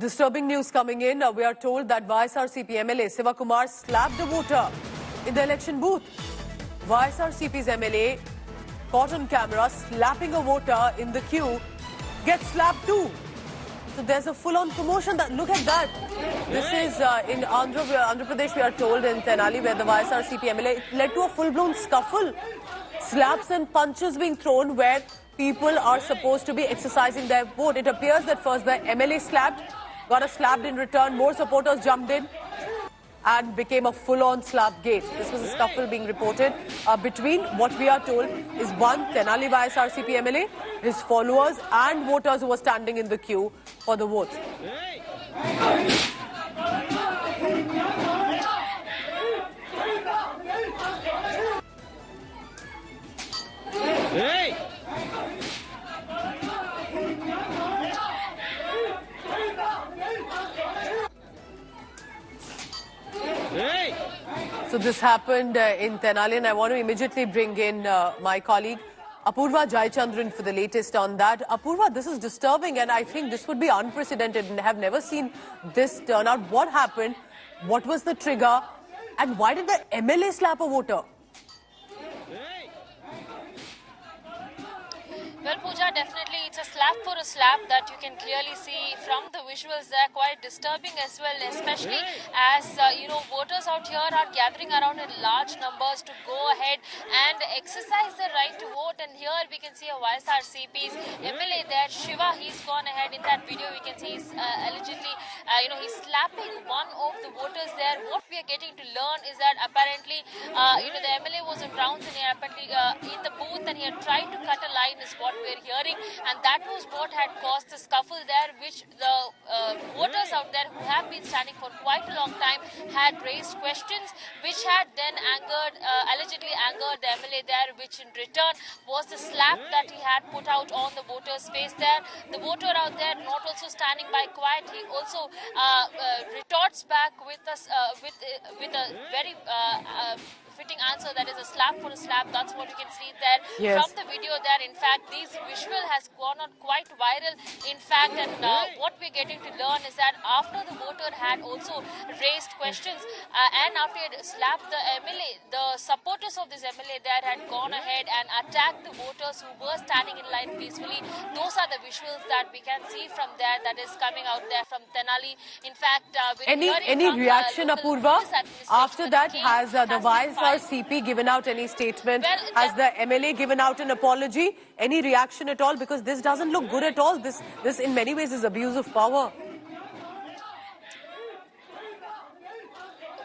Disturbing news coming in. We are told that YSRCP MLA Sivakumar slapped a voter in the election booth. YSRCP's MLA caught on camera slapping a voter in the queue gets slapped too. So there's a full-on commotion. Look at that. This is in Andhra Pradesh, we are told, in Tenali, where the YSRCP MLA, it led to a full-blown scuffle. Slaps and punches being thrown where people are supposed to be exercising their vote. It appears that first the MLA slapped, got a slapped in return, more supporters jumped in and became a full-on slap gate. This was a scuffle being reported between what we are told is one Tenali YSRCP MLA, his followers and voters who were standing in the queue for the votes. Hey! Hey! So this happened in Tenali, and I want to immediately bring in my colleague Apurva Jayachandran for the latest on that. Apurva, this is disturbing, and I think this would be unprecedented, and I have never seen this turn out. What happened? What was the trigger? And why did the MLA slap a voter? Well, Pooja, definitely it's a slap for a slap that you can clearly see from the visuals. They're quite disturbing as well, especially as, voters out here are gathering around in large numbers to go ahead and exercise their right to vote. And here we can see a YSRCP's MLA there, Shiva. He's gone ahead. In that video, we can see he's allegedly, he's slapping one of the voters there. What we are getting to learn is that apparently, the MLA was on rounds and he apparently in the booth and he had tried to cut a line is what we're hearing, and that was what had caused the scuffle there, which the voters out there who have been standing for quite a long time had raised questions, which had then allegedly angered the MLA there, which in return was the slap that he had put out on the voter's face there. The voter out there not also standing by quiet, he also retorts back with a very fitting answer, that is a slap for a slap. That's what you can see there. Yes. From the video there. In fact, this visual has gone on quite viral. In fact, and what we're getting to learn is that after the voter had also raised questions and after he had slapped the MLA, the supporters of this MLA there had gone ahead and attacked the voters who were standing in line peacefully. Those are the visuals that we can see from there, that is coming out there from Tenali. In fact, any reaction, Apurva? After that, has the YSRCP given out any statement? Has the MLA given out an apology? Any reaction at all? Because this doesn't look good at all. This in many ways is abuse of power.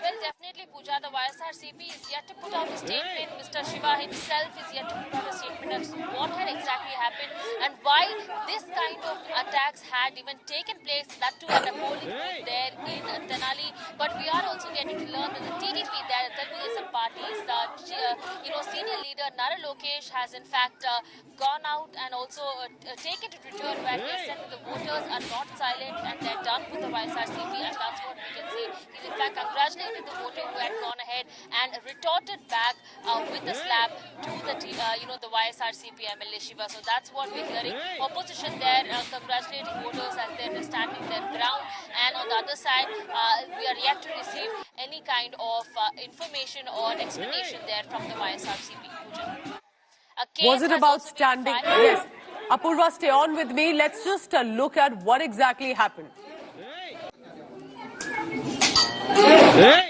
Well, definitely, Pooja, the YSRCP is yet to put out a statement. Mr. Shiva himself is yet to put out a statement as to what had exactly happened and why this kind of attacks had even taken place, that too at a polling booth there in Tenali. But we are also getting to learn that the TDP there, the Telugu Desam Party's senior leader Nara Lokesh has in fact gone out and also taken to Twitter, where he has said that the voters are not silent and they're done with the YSRCP, and that's what we can see. He's in fact congratulated the voter who had gone ahead and retorted back with the slap to the YSRCP MLA Shiva. So that's what we're hearing. Opposition there congratulating voters as they're standing their ground, and on the other side, we are yet to receive any kind of information or explanation there from the YSRCP. Was it about standing? Yes. Apurva, stay on with me. Let's just look at what exactly happened. Hey!